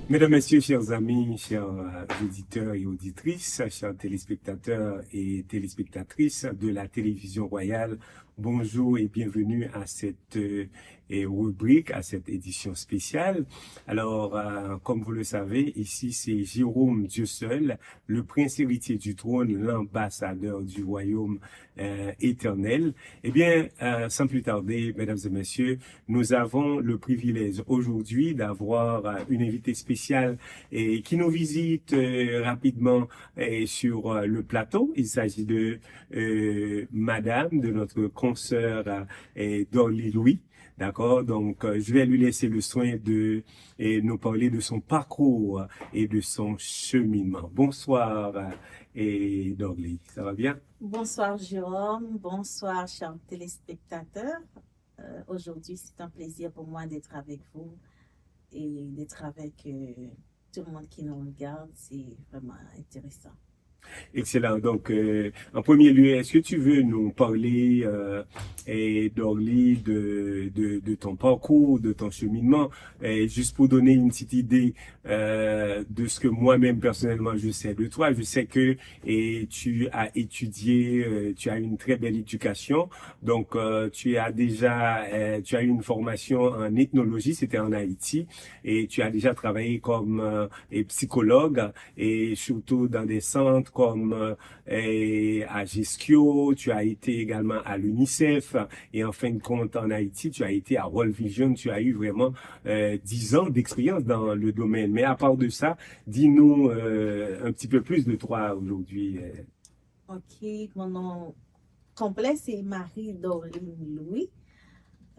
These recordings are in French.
Mesdames, Messieurs, chers amis, chers auditeurs et auditrices, chers téléspectateurs et téléspectatrices de la télévision royale, bonjour et bienvenue à cette rubrique, à cette édition spéciale. Alors, comme vous le savez, ici c'est Jérôme Dieu seul, le prince héritier du trône, l'ambassadeur du royaume éternel. Eh bien, sans plus tarder, mesdames et messieurs, nous avons le privilège aujourd'hui d'avoir une invitée spéciale qui nous visite rapidement sur le plateau. Il s'agit de Madame, de notre consoeur Dorly Louis. D'accord, donc je vais lui laisser le soin de nous parler de son parcours et de son cheminement. Bonsoir Dorly, ça va bien? Bonsoir Jérôme, bonsoir chers téléspectateurs. Aujourd'hui, c'est un plaisir pour moi d'être avec vous et d'être avec tout le monde qui nous regarde. C'est vraiment intéressant. Excellent. Donc, en premier lieu, est-ce que tu veux nous parler, Dorly, de ton parcours, de ton cheminement, juste pour donner une petite idée de ce que moi-même personnellement je sais de toi. Je sais que tu as étudié, tu as une très belle éducation. Donc, tu as eu une formation en ethnologie, c'était en Haïti, et tu as déjà travaillé comme psychologue et surtout dans des centres comme à Gisquio, tu as été également à l'UNICEF et en fin de compte en Haïti, tu as été à World Vision, tu as eu vraiment 10 ans d'expérience dans le domaine. Mais à part de ça, dis-nous un petit peu plus de toi aujourd'hui. Ok, mon nom complet, c'est Marie-Dorline Louis.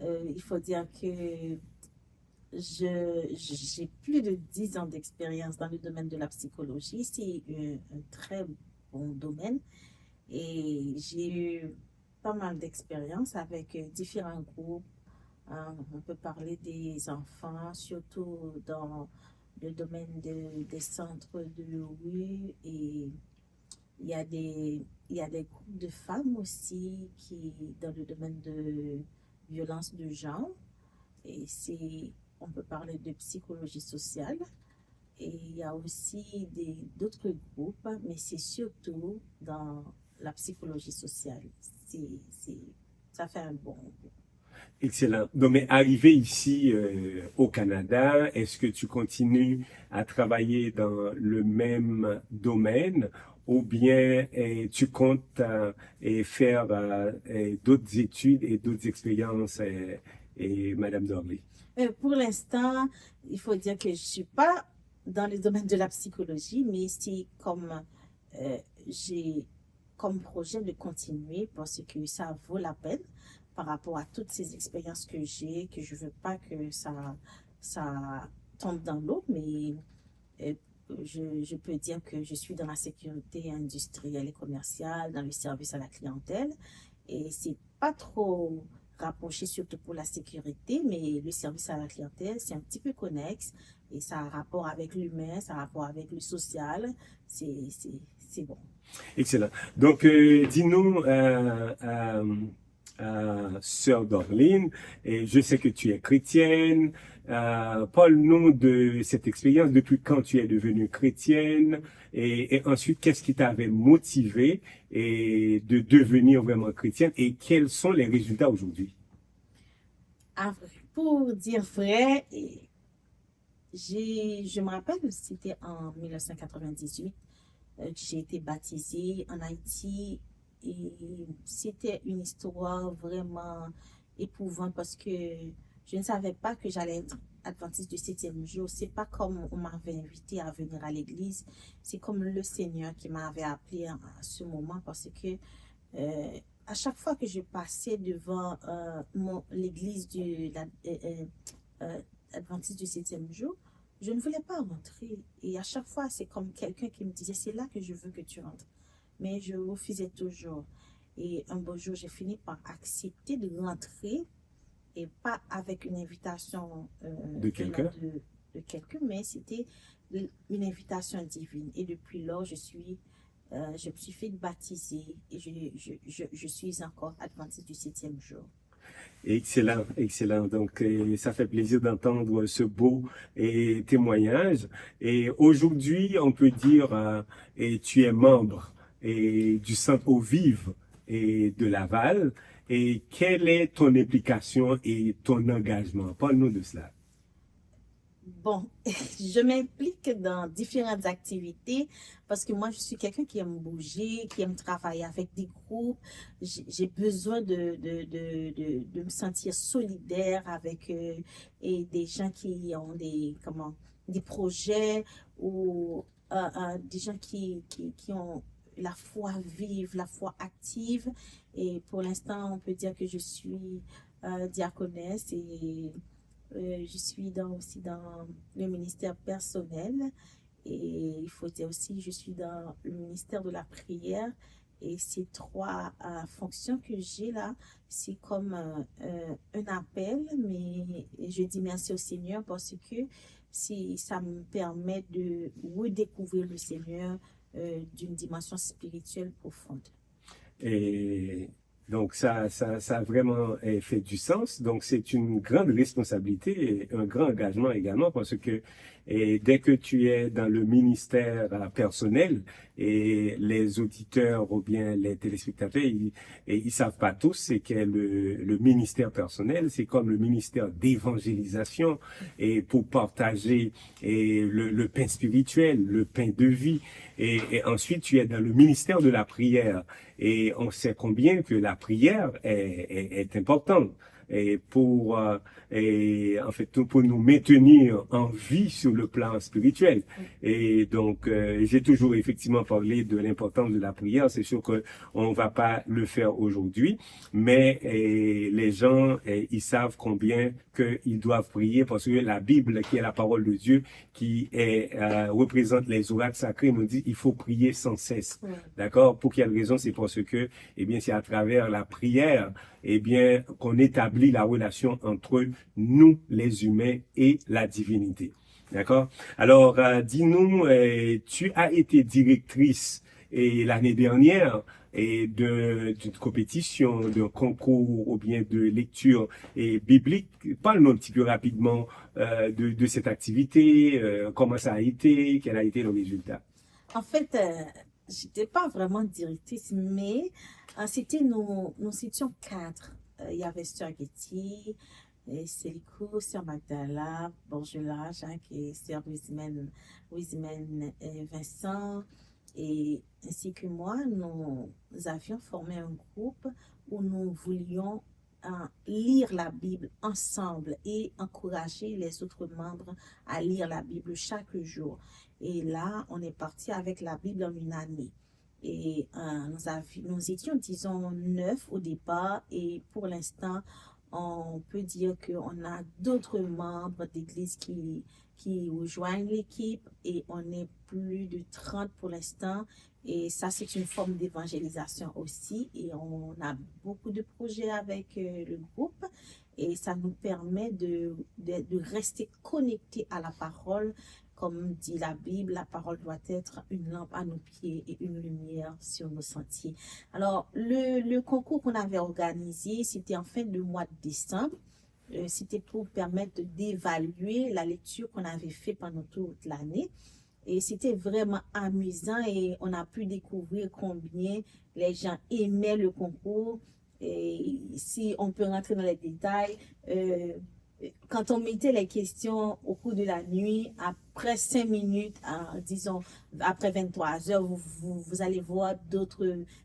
Il faut dire que j'ai plus de 10 ans d'expérience dans le domaine de la psychologie. C'est un très bon domaine. Et j'ai eu pas mal d'expérience avec différents groupes. On peut parler des enfants, surtout dans le domaine des centres de rue. Et il y a il y a des groupes de femmes aussi qui, dans le domaine de violence de genre. Et on peut parler de psychologie sociale. Et il y a aussi d'autres groupes, mais c'est surtout dans la psychologie sociale. C'est, ça fait un bon groupe. Excellent. Donc, mais arrivé ici au Canada, est-ce que tu continues à travailler dans le même domaine ou bien tu comptes faire d'autres études et d'autres expériences, Madame Dorley? Pour l'instant, il faut dire que je ne suis pas dans le domaine de la psychologie, mais c'est comme j'ai comme projet de continuer parce que ça vaut la peine par rapport à toutes ces expériences que j'ai, que je ne veux pas que ça tombe dans l'eau, mais euh, je peux dire que je suis dans la sécurité industrielle et commerciale, dans le service à la clientèle, et c'est pas trop rapproché surtout pour la sécurité, mais le service à la clientèle, c'est un petit peu connexe et ça a un rapport avec l'humain, ça a un rapport avec le social, c'est bon. Excellent. Donc, dis-nous, Sœur Dorline, et je sais que tu es chrétienne. Parle-nous de cette expérience, depuis quand tu es devenue chrétienne, et ensuite, qu'est-ce qui t'avait motivé de devenir vraiment chrétienne, et quels sont les résultats aujourd'hui? Ah, pour dire vrai, je me rappelle que c'était en 1998 que j'ai été baptisée en Haïti et c'était une histoire vraiment éprouvante parce que je ne savais pas que j'allais être adventiste du septième jour. C'est pas comme on m'avait invité à venir à l'église, c'est comme le Seigneur qui m'avait appelé à ce moment parce que à chaque fois que je passais devant l'église adventiste du septième jour, je ne voulais pas rentrer. Et à chaque fois, c'est comme quelqu'un qui me disait, c'est là que je veux que tu rentres. Mais je refusais toujours. Et un beau jour, j'ai fini par accepter de rentrer et pas avec une invitation De venant quelqu'un? de quelqu'un, mais c'était une invitation divine. Et depuis lors, je me suis fait baptiser et je suis encore adventiste du septième jour. Excellent, excellent. Donc, ça fait plaisir d'entendre ce beau témoignage. Et aujourd'hui, on peut dire, et tu es membre du Centre Eau Vive et de Laval. Et quelle est ton implication et ton engagement? Parle-nous de cela. Bon, je m'implique dans différentes activités parce que moi, je suis quelqu'un qui aime bouger, qui aime travailler avec des groupes. J'ai besoin de me sentir solidaire avec et des gens qui ont des projets ou des gens qui ont la foi vive, la foi active. Et pour l'instant, on peut dire que je suis diaconesse et je suis aussi dans le ministère personnel et il faut dire aussi je suis dans le ministère de la prière et ces trois fonctions que j'ai là, c'est comme un appel, mais je dis merci au Seigneur parce que si ça me permet de redécouvrir le Seigneur d'une dimension spirituelle profonde. Et donc, ça a vraiment fait du sens. Donc, c'est une grande responsabilité et un grand engagement également parce que dès que tu es dans le ministère personnel et les auditeurs ou bien les téléspectateurs, ils savent pas tous c'est qu'est le ministère personnel. C'est comme le ministère d'évangélisation et pour partager le pain spirituel, le pain de vie. Et ensuite, tu es dans le ministère de la prière. Et on sait combien que la prière est importante et pour pour nous maintenir en vie sur le plan spirituel. Et donc j'ai toujours effectivement parlé de l'importance de la prière. C'est sûr que on va pas le faire aujourd'hui, mais les gens ils savent combien qu'ils doivent prier parce que la Bible, qui est la parole de Dieu, qui représente les oracles sacrés, nous dit il faut prier sans cesse. D'accord? Pour quelle raison? C'est parce que c'est à travers la prière qu'on établit la relation entre nous, les humains, et la divinité. D'accord? Alors, dis-nous, tu as été directrice l'année dernière d'une compétition, d'un concours ou bien de lecture biblique. Parle-nous un petit peu rapidement de cette activité, comment ça a été, quel a été le résultat. En fait, j'étais pas vraiment directrice, mais nous étions 4. Il y avait Sœur Getty, Célico, Sœur Magdala, Borgela, Jacques et Sœur Wiseman Vincent, et ainsi que moi, nous avions formé un groupe où nous voulions lire la Bible ensemble et encourager les autres membres à lire la Bible chaque jour. Et là, on est parti avec la Bible en une année. Et nous étions, disons, 9 au départ. Et pour l'instant, on peut dire qu'on a d'autres membres d'église qui rejoignent l'équipe. Et on est plus de 30 pour l'instant. Et ça, c'est une forme d'évangélisation aussi. Et on a beaucoup de projets avec le groupe. Et ça nous permet de rester connectés à la parole. Comme dit la Bible, la parole doit être une lampe à nos pieds et une lumière sur nos sentiers. Alors, le concours qu'on avait organisé, c'était en fin de mois de décembre. C'était pour permettre d'évaluer la lecture qu'on avait fait pendant toute l'année. Et c'était vraiment amusant et on a pu découvrir combien les gens aimaient le concours. Et si on peut rentrer dans les détails, quand on mettait les questions au cours de la nuit, après 5 minutes, disons après 23 heures, vous allez voir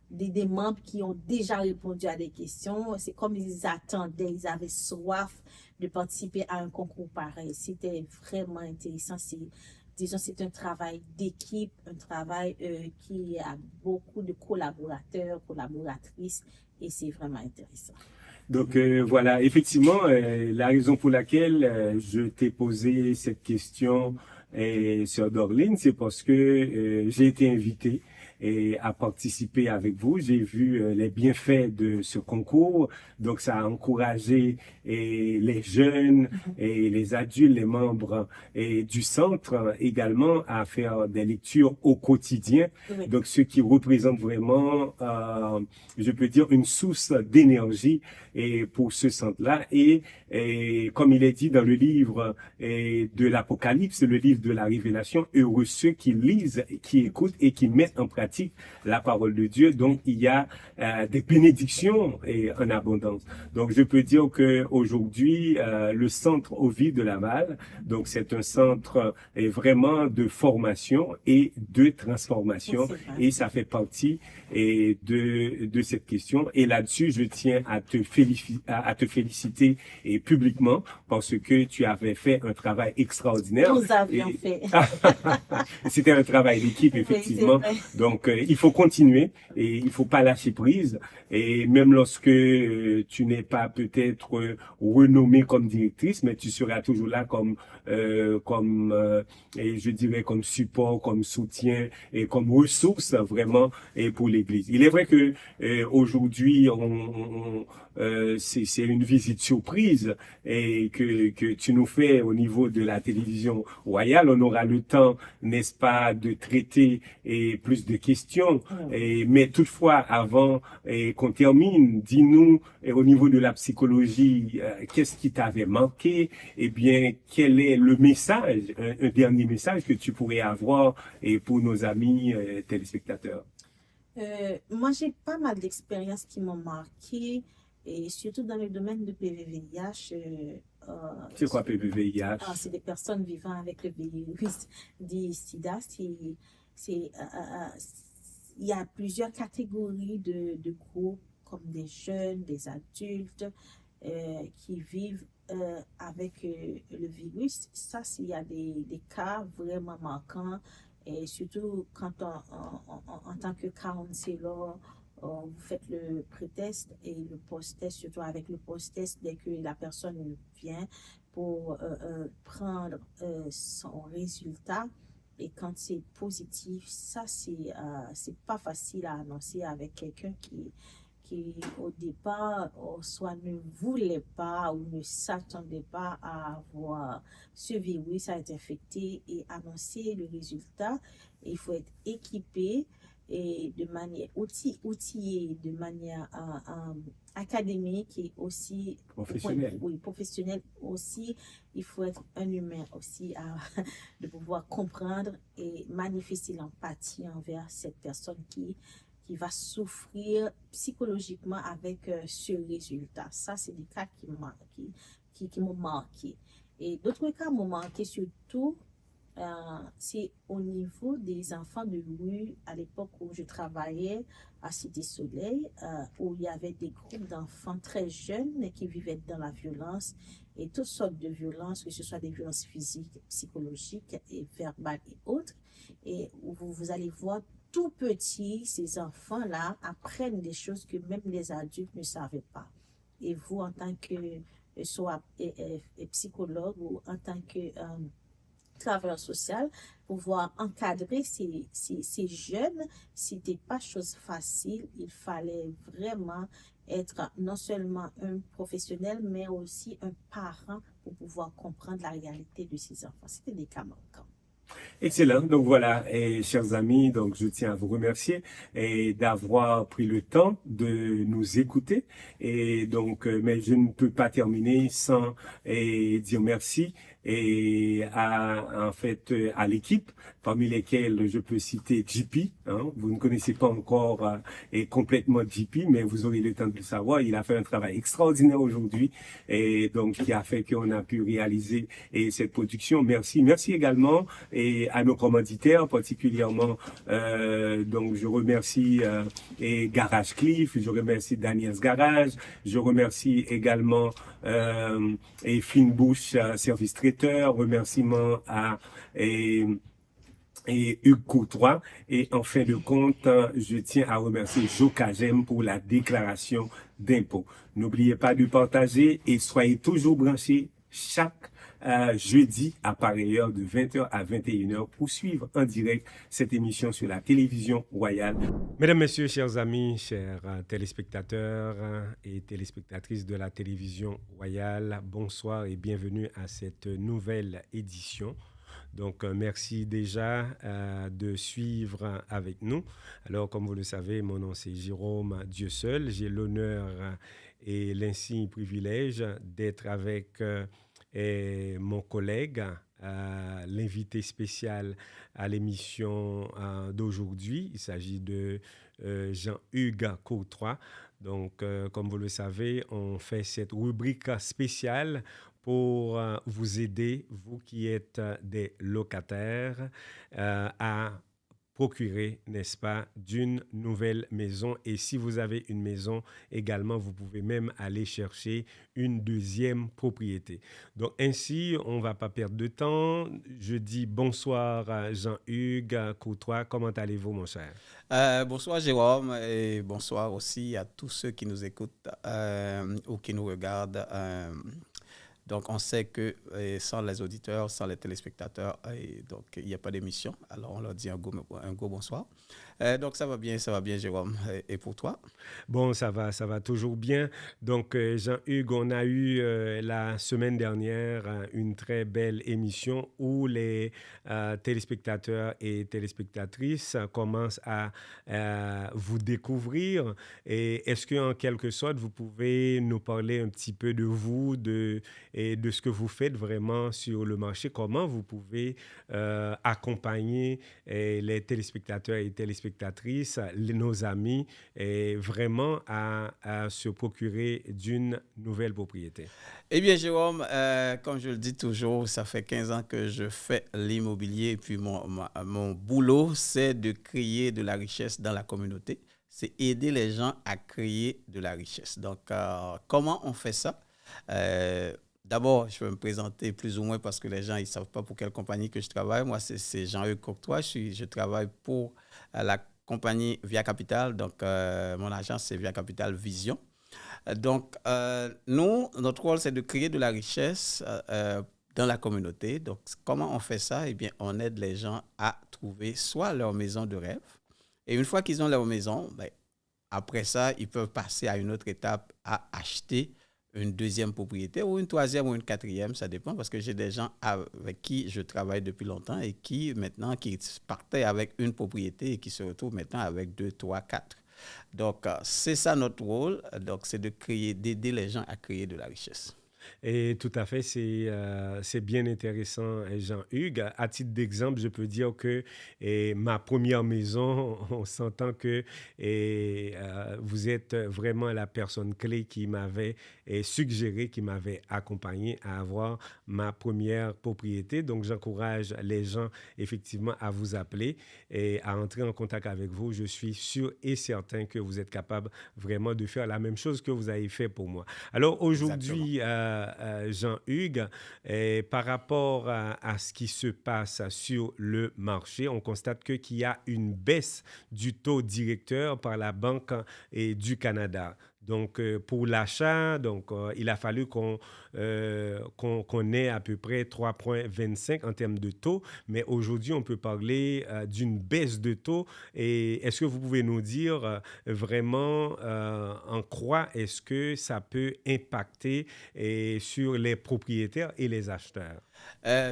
des membres qui ont déjà répondu à des questions. C'est comme ils attendaient, ils avaient soif de participer à un concours pareil. C'était vraiment intéressant. C'est un travail d'équipe, un travail qui a beaucoup de collaborateurs, collaboratrices, et c'est vraiment intéressant. Donc voilà, effectivement, la raison pour laquelle je t'ai posé cette question, Sœur Dorline, c'est parce que j'ai été invité et à participer avec vous. J'ai vu les bienfaits de ce concours. Donc, ça a encouragé les jeunes et les adultes, les membres et du centre également à faire des lectures au quotidien. Oui. Donc, ce qui représente vraiment, je peux dire, une source d'énergie et pour ce centre-là. Et comme il est dit dans le livre de l'Apocalypse, le livre de la Révélation, heureux ceux qui lisent, qui écoutent et qui mettent en pratique la parole de Dieu. Donc, il y a des bénédictions et en abondance. Donc, je peux dire que aujourd'hui, le centre Ovid de Laval, donc c'est un centre vraiment de formation et de transformation, et ça fait partie de cette question. Et là-dessus, je tiens à te féliciter et publiquement parce que tu avais fait un travail extraordinaire. Nous avions fait. C'était un travail d'équipe, effectivement. Oui, donc, il faut continuer et il faut pas lâcher prise. Et même lorsque tu n'es pas peut-être renommée comme directrice, mais tu seras toujours là comme et je dirais comme support, comme soutien et comme ressource vraiment et pour l'Église. Il est vrai que aujourd'hui c'est une visite surprise et que tu nous fais au niveau de la télévision royale. On aura le temps, n'est-ce pas, de traiter plus de questions. Mais toutefois, avant qu'on termine, dis-nous au niveau de la psychologie, qu'est-ce qui t'avait manqué? Eh bien, quel est le message, un dernier message que tu pourrais avoir pour nos amis téléspectateurs? Moi, j'ai pas mal d'expériences qui m'ont marqué, et surtout dans le domaine de PVVIH. C'est quoi PVVIH? C'est des personnes vivant avec le virus du sida. Il y a plusieurs catégories de groupes, comme des jeunes, des adultes qui vivent avec le virus. Ça, s'il y a des cas vraiment marquants, et surtout quand en tant que counselor, vous faites le pré-test et le post-test, surtout avec le post-test, dès que la personne vient pour prendre son résultat. Et quand c'est positif, ça, c'est pas facile à annoncer avec quelqu'un qui au départ, soit ne voulait pas ou ne s'attendait pas à avoir ce virus, à être infecté, et annoncer le résultat. Et il faut être équipé et de manière outillé, de manière académique et aussi professionnelle. Oui, professionnelle aussi. Il faut être un humain aussi de pouvoir comprendre et manifester l'empathie envers cette personne qui va souffrir psychologiquement avec ce résultat. Ça, c'est des cas qui m'ont marqué. Et d'autres cas m'ont marqué surtout, c'est au niveau des enfants de rue, à l'époque où je travaillais à Cité Soleil, où il y avait des groupes d'enfants très jeunes qui vivaient dans la violence et toutes sortes de violences, que ce soit des violences physiques, psychologiques et verbales et autres. Et vous allez voir, tout petits, ces enfants-là apprennent des choses que même les adultes ne savaient pas. Et vous, en tant que soit psychologue ou en tant que travailleur social, pouvoir encadrer ces jeunes, c'était pas chose facile. Il fallait vraiment être non seulement un professionnel, mais aussi un parent pour pouvoir comprendre la réalité de ces enfants. C'était des cas manquants. Excellent. Donc voilà, et chers amis, donc je tiens à vous remercier et d'avoir pris le temps de nous écouter. Et donc, mais je ne peux pas terminer sans dire merci en fait à l'équipe, parmi lesquelles je peux citer JP. Vous ne connaissez pas encore complètement JP, mais vous aurez le temps de le savoir. Il a fait un travail extraordinaire aujourd'hui et donc qui a fait qu'on a pu réaliser cette production. Merci également et à nos commanditaires, particulièrement donc je remercie Garage Cliff, je remercie Daniel's Garage, je remercie également Finbush Service Traiteur, remerciements à Hugues Courtois. Et en fin de compte, je tiens à remercier Jocagem pour la déclaration d'impôt. N'oubliez pas de partager et soyez toujours branchés chaque jeudi à pareille heure de 20h à 21h pour suivre en direct cette émission sur la télévision royale. Mesdames, Messieurs, chers amis, chers téléspectateurs et téléspectatrices de la télévision royale, bonsoir et bienvenue à cette nouvelle édition. Donc, merci déjà de suivre avec nous. Alors, comme vous le savez, mon nom c'est Jérôme Dieu seul. J'ai l'honneur et l'insigne privilège d'être avec mon collègue, l'invité spécial à l'émission d'aujourd'hui. Il s'agit de Jean-Hugues Courtois. Donc, comme vous le savez, on fait cette rubrique spéciale pour vous aider, vous qui êtes des locataires, à procurer, n'est-ce pas, d'une nouvelle maison. Et si vous avez une maison également, vous pouvez même aller chercher une deuxième propriété. Donc ainsi, on ne va pas perdre de temps. Je dis bonsoir à Jean-Hugues Courtois. Comment allez-vous, mon cher? Bonsoir Jérôme et bonsoir aussi à tous ceux qui nous écoutent ou qui nous regardent. Donc, on sait que sans les auditeurs, sans les téléspectateurs, donc il n'y a pas d'émission. Alors, on leur dit un gros bonsoir. Donc, ça va bien, Jérôme. Et pour toi? Bon, ça va toujours bien. Donc, Jean-Hugues, on a eu la semaine dernière une très belle émission où les téléspectateurs et téléspectatrices commencent à vous découvrir. Et est-ce qu'en quelque sorte, vous pouvez nous parler un petit peu de vous, et de ce que vous faites vraiment sur le marché, comment vous pouvez accompagner les téléspectateurs et téléspectatrices, nos amis, vraiment à se procurer d'une nouvelle propriété? Eh bien, Jérôme, comme je le dis toujours, ça fait 15 ans que je fais l'immobilier et puis mon boulot, c'est de créer de la richesse dans la communauté. C'est aider les gens à créer de la richesse. Donc, comment on fait ça? D'abord, je vais me présenter plus ou moins parce que les gens ne savent pas pour quelle compagnie que je travaille. Moi, c'est Jean-Hugues Courtois. Je travaille pour la compagnie Via Capital. Donc, mon agence, c'est Via Capital Vision. Donc, notre rôle, c'est de créer de la richesse dans la communauté. Donc, comment on fait ça? Eh bien, on aide les gens à trouver soit leur maison de rêve. Et une fois qu'ils ont leur maison, après ça, ils peuvent passer à une autre étape, à acheter une deuxième propriété ou une troisième ou une quatrième, ça dépend parce que j'ai des gens avec qui je travaille depuis longtemps et qui partaient avec une propriété et qui se retrouvent maintenant avec 2, 3, 4. Donc, c'est ça notre rôle. Donc, c'est d'aider les gens à créer de la richesse. Et tout à fait, c'est bien intéressant, Jean-Hugues. À titre d'exemple, je peux dire que ma première maison, on s'entend que vous êtes vraiment la personne clé qui m'avait suggéré, qui m'avait accompagné à avoir ma première propriété. Donc, j'encourage les gens effectivement à vous appeler et à entrer en contact avec vous. Je suis sûr et certain que vous êtes capable vraiment de faire la même chose que vous avez fait pour moi. Alors, aujourd'hui, Jean-Hugues, par rapport à ce qui se passe sur le marché, on constate qu'il y a une baisse du taux directeur par la Banque du Canada. Donc, pour l'achat, il a fallu qu'on ait à peu près 3,25 en termes de taux. Mais aujourd'hui, on peut parler d'une baisse de taux. Et est-ce que vous pouvez nous dire vraiment en quoi est-ce que ça peut impacter sur les propriétaires et les acheteurs?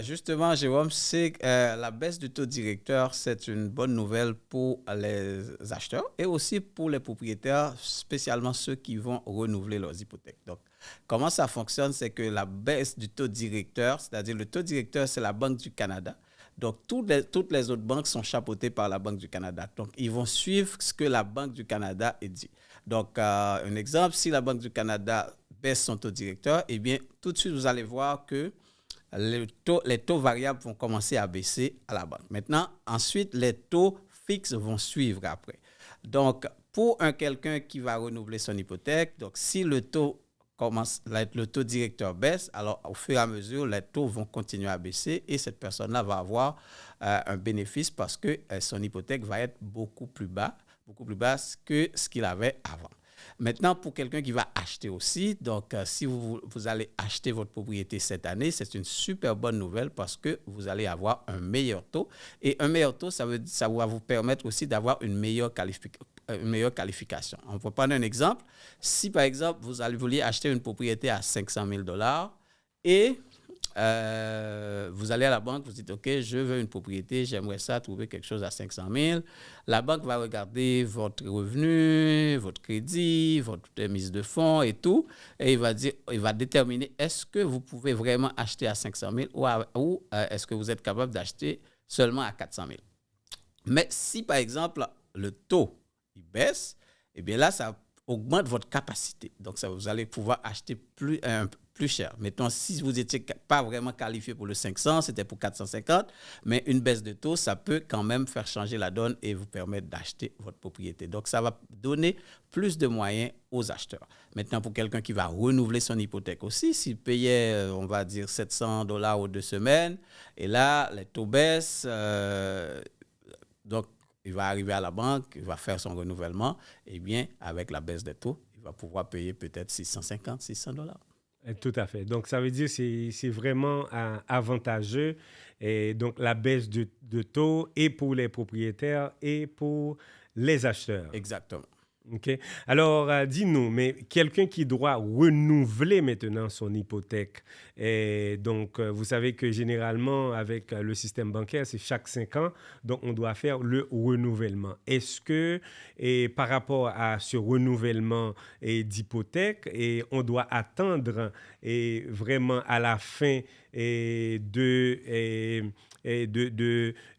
Justement, Jérôme, c'est la baisse du taux directeur, c'est une bonne nouvelle pour les acheteurs et aussi pour les propriétaires, spécialement ceux qui vont renouveler leurs hypothèques. Donc, comment ça fonctionne? C'est que la baisse du taux directeur, c'est-à-dire le taux directeur, c'est la Banque du Canada. Donc, toutes les autres banques sont chapeautées par la Banque du Canada. Donc, ils vont suivre ce que la Banque du Canada dit. Donc, un exemple, si la Banque du Canada baisse son taux directeur, eh bien, tout de suite, vous allez voir que les taux variables vont commencer à baisser à la banque. Maintenant, ensuite, les taux fixes vont suivre après. Donc, pour quelqu'un qui va renouveler son hypothèque, donc si le taux directeur baisse, alors au fur et à mesure, les taux vont continuer à baisser et cette personne-là va avoir un bénéfice parce que son hypothèque va être beaucoup plus basse que ce qu'il avait avant. Maintenant, pour quelqu'un qui va acheter aussi, donc si vous allez acheter votre propriété cette année, c'est une super bonne nouvelle parce que vous allez avoir un meilleur taux. Et un meilleur taux, ça va vous permettre aussi d'avoir une meilleure qualification. On peut prendre un exemple. Si, par exemple, vous vouliez acheter une propriété à 500 000 $ et vous allez à la banque, vous dites, OK, je veux une propriété, j'aimerais ça trouver quelque chose à 500 000. La banque va regarder votre revenu, votre crédit, votre mise de fonds et tout, et il va déterminer est-ce que vous pouvez vraiment acheter à 500 000 ou est-ce que vous êtes capable d'acheter seulement à 400 000. Mais si, par exemple, le taux il baisse, eh bien là, ça augmente votre capacité. Donc, vous allez pouvoir acheter plus cher. Mettons, si vous n'étiez pas vraiment qualifié pour le 500, c'était pour 450, mais une baisse de taux, ça peut quand même faire changer la donne et vous permettre d'acheter votre propriété. Donc, ça va donner plus de moyens aux acheteurs. Maintenant, pour quelqu'un qui va renouveler son hypothèque aussi, s'il payait, on va dire, 700 $ aux 2 semaines, et là, les taux baissent, donc, il va arriver à la banque, il va faire son renouvellement, et bien, avec la baisse des taux, il va pouvoir payer peut-être 650, 600 $. Tout à fait. Donc, ça veut dire que c'est vraiment avantageux. Et donc, la baisse de taux et pour les propriétaires et pour les acheteurs. Exactement. OK. Alors, dis-nous, mais quelqu'un qui doit renouveler maintenant son hypothèque, et donc, vous savez que généralement, avec le système bancaire, c'est chaque 5 ans, donc on doit faire le renouvellement. Est-ce que, et par rapport à ce renouvellement d'hypothèque, et on doit attendre et vraiment à la fin de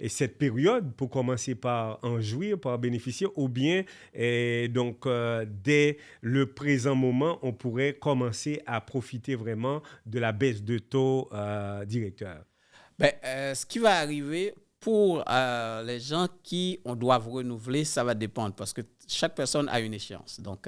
cette période pour commencer par en jouir, par en bénéficier, ou bien donc dès le présent moment, on pourrait commencer à profiter vraiment de la baisse de taux directeur. Ce qui va arriver pour les gens qui doivent renouveler, ça va dépendre parce que chaque personne a une échéance. Donc,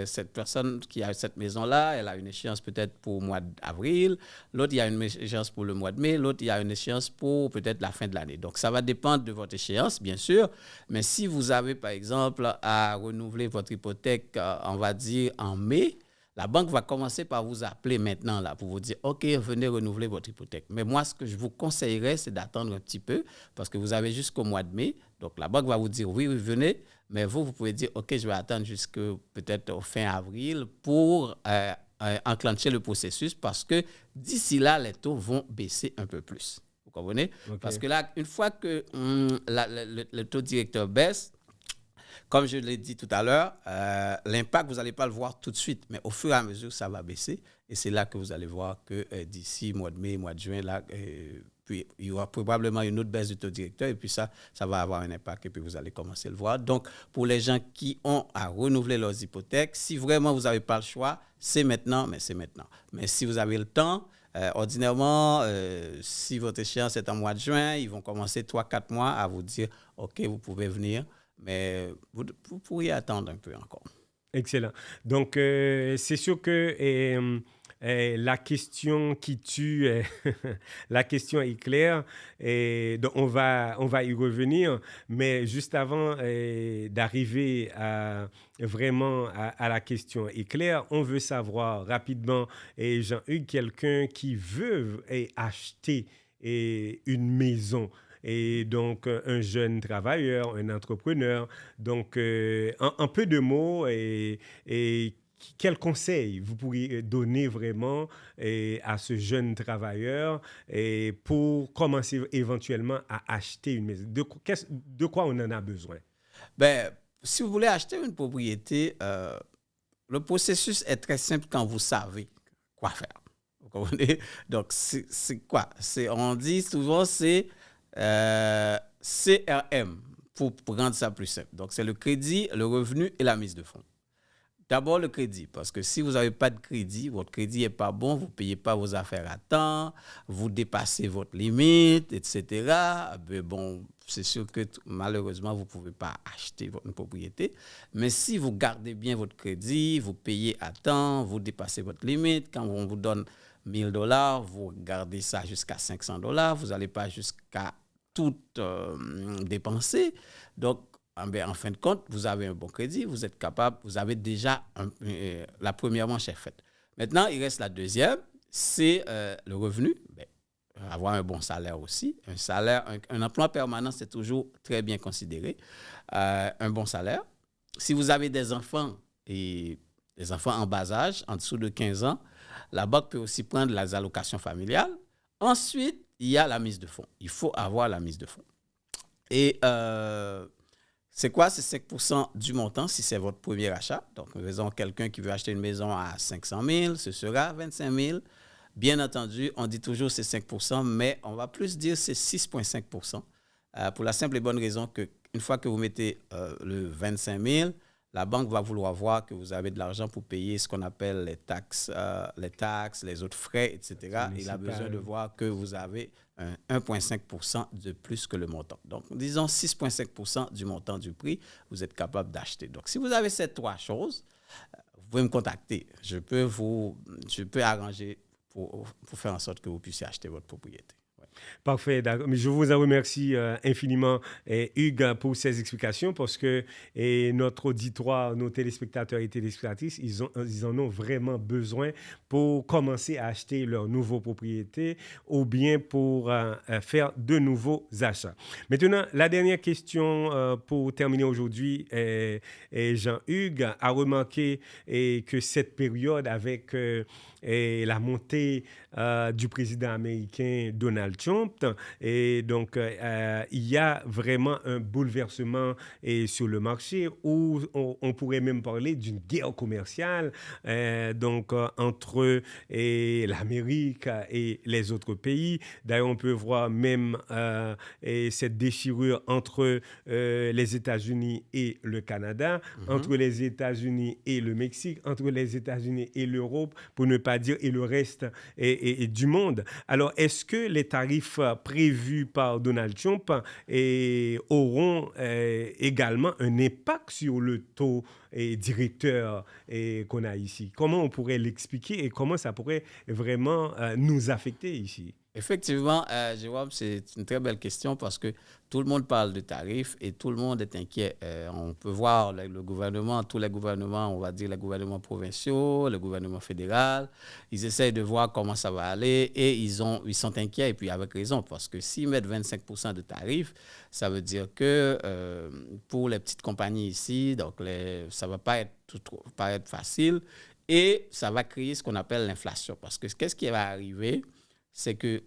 cette personne qui a cette maison-là, elle a une échéance peut-être pour le mois d'avril, l'autre, il y a une échéance pour le mois de mai, l'autre, il y a une échéance pour peut-être la fin de l'année. Donc, ça va dépendre de votre échéance, bien sûr. Mais si vous avez, par exemple, à renouveler votre hypothèque, on va dire en mai, la banque va commencer par vous appeler maintenant là, pour vous dire « OK, venez renouveler votre hypothèque ». Mais moi, ce que je vous conseillerais, c'est d'attendre un petit peu parce que vous avez jusqu'au mois de mai. Donc, la banque va vous dire « Oui, venez ». Mais vous pouvez dire « OK, je vais attendre jusqu'à peut-être fin avril pour enclencher le processus parce que d'ici là, les taux vont baisser un peu plus ». Vous comprenez? Okay. Parce que là, une fois que le taux directeur baisse, comme je l'ai dit tout à l'heure, l'impact, vous n'allez pas le voir tout de suite, mais au fur et à mesure, ça va baisser. Et c'est là que vous allez voir que d'ici mois de mai, mois de juin, là, puis il y aura probablement une autre baisse du taux directeur et puis ça va avoir un impact et puis vous allez commencer à le voir. Donc, pour les gens qui ont à renouveler leurs hypothèques, si vraiment vous n'avez pas le choix, c'est maintenant, mais c'est maintenant. Mais si vous avez le temps, ordinairement, si votre échéance est en mois de juin, ils vont commencer 3-4 mois à vous dire « OK, vous pouvez venir ». Mais vous pourriez attendre un peu encore. Excellent. Donc, c'est sûr que la question qui tue, la question est claire. Donc, on va y revenir. Mais juste avant d'arriver vraiment à la question est claire, on veut savoir rapidement, Jean-Hugues, quelqu'un qui veut acheter une maison. Et donc, un jeune travailleur, un entrepreneur. Donc, en peu de mots, et quel conseil vous pourriez donner vraiment à ce jeune travailleur pour commencer éventuellement à acheter une maison? De quoi on en a besoin? Si vous voulez acheter une propriété, le processus est très simple quand vous savez quoi faire. Vous comprenez? Donc, c'est quoi? On dit souvent, c'est CRM, pour rendre ça plus simple. Donc, c'est le crédit, le revenu et la mise de fonds. D'abord, le crédit, parce que si vous n'avez pas de crédit, votre crédit n'est pas bon, vous ne payez pas vos affaires à temps, vous dépassez votre limite, etc. Bon, c'est sûr que malheureusement, vous ne pouvez pas acheter votre propriété. Mais si vous gardez bien votre crédit, vous payez à temps, vous dépassez votre limite, quand on vous donne 1 000 $, vous gardez ça jusqu'à 500 $, vous n'allez pas jusqu'à tout dépenser. Donc, en fin de compte, vous avez un bon crédit, vous êtes capable, vous avez déjà la première manche est faite. Maintenant, il reste la deuxième, c'est le revenu. Avoir un bon salaire aussi. Un salaire, un emploi permanent, c'est toujours très bien considéré. Un bon salaire. Si vous avez des enfants et des enfants en bas âge, en dessous de 15 ans, la banque peut aussi prendre les allocations familiales. Ensuite, il y a la mise de fonds. Il faut avoir la mise de fonds. Et c'est quoi? C'est 5% du montant si c'est votre premier achat. Donc, faisons quelqu'un qui veut acheter une maison à 500 000, ce sera 25 000. Bien entendu, on dit toujours c'est 5%, mais on va plus dire c'est 6,5%. Pour la simple et bonne raison qu'une fois que vous mettez le 25 000, la banque va vouloir voir que vous avez de l'argent pour payer ce qu'on appelle les taxes, les autres frais, etc. Il a besoin de voir que vous avez 1,5% de plus que le montant. Donc, disons 6,5% du montant du prix, vous êtes capable d'acheter. Donc, si vous avez ces trois choses, vous pouvez me contacter. Je peux arranger pour faire en sorte que vous puissiez acheter votre propriété. Ouais. Parfait, d'accord. Mais je vous en remercie infiniment, Hugues, pour ces explications parce que notre auditoire, nos téléspectateurs et téléspectatrices, ils en ont vraiment besoin pour commencer à acheter leur nouvelle propriété ou bien pour faire de nouveaux achats. Maintenant, la dernière question pour terminer aujourd'hui, Jean-Hugues a remarqué que cette période avec la montée du président américain Donald Trump. Et donc, il y a vraiment un bouleversement sur le marché où on pourrait même parler d'une guerre commerciale entre l'Amérique et les autres pays. D'ailleurs, on peut voir même cette déchirure entre les États-Unis et le Canada, entre les États-Unis et le Mexique, entre les États-Unis et l'Europe, pour ne pas dire et le reste du monde. Alors, est-ce que les tarifs prévus par Donald Trump auront également un impact sur le taux directeur qu'on a ici? Comment on pourrait l'expliquer et comment ça pourrait vraiment nous affecter ici? Effectivement, Jérôme, c'est une très belle question parce que tout le monde parle de tarifs et tout le monde est inquiet. On peut voir le gouvernement, tous les gouvernements, on va dire les gouvernements provinciaux, le gouvernement fédéral, ils essayent de voir comment ça va aller et ils sont inquiets et puis avec raison parce que s'ils mettent 25% de tarifs, ça veut dire que pour les petites compagnies ici, donc ça ne va pas être facile et ça va créer ce qu'on appelle l'inflation parce que qu'est-ce qui va arriver? C'est que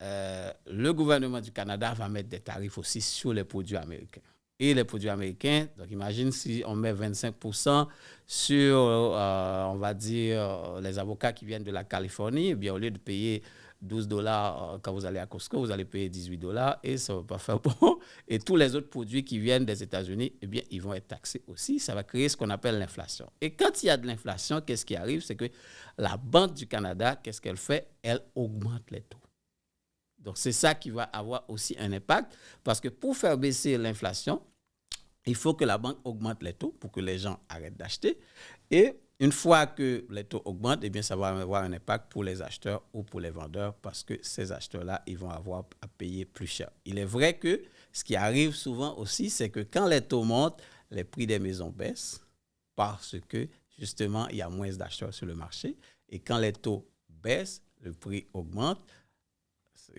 le gouvernement du Canada va mettre des tarifs aussi sur les produits américains. Et les produits américains, donc imagine si on met 25% sur, on va dire, les avocats qui viennent de la Californie, eh bien au lieu de payer $12 quand vous allez à Costco, vous allez payer $18 et ça ne va pas faire bon. Et tous les autres produits qui viennent des États-Unis, eh bien, ils vont être taxés aussi. Ça va créer ce qu'on appelle l'inflation. Et quand il y a de l'inflation, qu'est-ce qui arrive? C'est que la Banque du Canada, qu'est-ce qu'elle fait? Elle augmente les taux. Donc, c'est ça qui va avoir aussi un impact parce que pour faire baisser l'inflation, il faut que la banque augmente les taux pour que les gens arrêtent d'acheter. Et une fois que les taux augmentent, eh bien, ça va avoir un impact pour les acheteurs ou pour les vendeurs parce que ces acheteurs-là, ils vont avoir à payer plus cher. Il est vrai que ce qui arrive souvent aussi, c'est que quand les taux montent, les prix des maisons baissent parce que, justement, il y a moins d'acheteurs sur le marché. Et quand les taux baissent, le prix augmente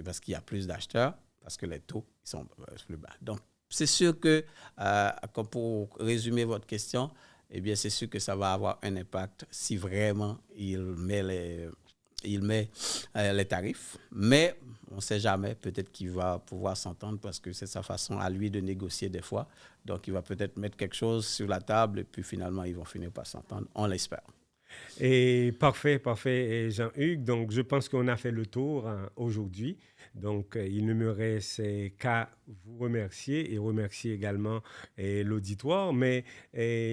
parce qu'il y a plus d'acheteurs, parce que les taux sont plus bas. Donc, c'est sûr que, pour résumer votre question, eh bien, c'est sûr que ça va avoir un impact si vraiment il met les tarifs. Mais on ne sait jamais, peut-être qu'il va pouvoir s'entendre parce que c'est sa façon à lui de négocier des fois. Donc, il va peut-être mettre quelque chose sur la table et puis finalement, ils vont finir par s'entendre. On l'espère. Et parfait, Jean-Hugues. Donc, je pense qu'on a fait le tour aujourd'hui. Donc, il ne me reste qu'à vous remercier et remercier également l'auditoire. Mais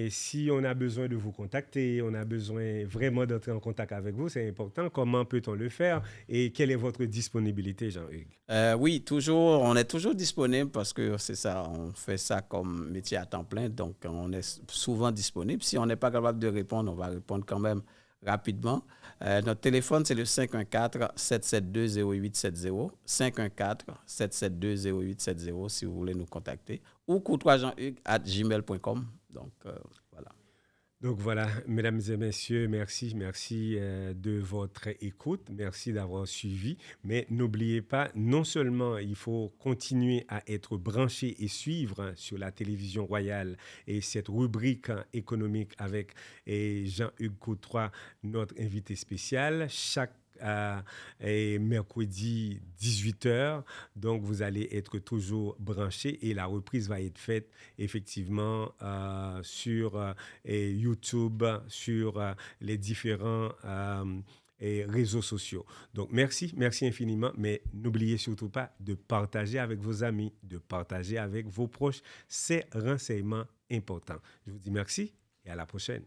si on a besoin de vous contacter, on a besoin vraiment d'entrer en contact avec vous, c'est important. Comment peut-on le faire et quelle est votre disponibilité, Jean-Hugues? Oui, toujours. On est toujours disponible parce que c'est ça, on fait ça comme métier à temps plein. Donc, on est souvent disponible. Si on n'est pas capable de répondre, on va répondre quand même rapidement. Notre téléphone, c'est le 514-772-0870. 514-772-0870 si vous voulez nous contacter. Ou courtoisjeanhugues@gmail.com. Donc, voilà. Donc voilà, mesdames et messieurs, merci de votre écoute, merci d'avoir suivi. Mais n'oubliez pas, non seulement il faut continuer à être branché et suivre sur la télévision royale et cette rubrique économique avec Jean-Hugues Courtois, notre invité spécial, chaque et mercredi 18h. Donc, vous allez être toujours branchés et la reprise va être faite effectivement sur YouTube, sur les différents et réseaux sociaux. Donc, merci infiniment, mais n'oubliez surtout pas de partager avec vos amis, de partager avec vos proches ces renseignements importants. Je vous dis merci et à la prochaine.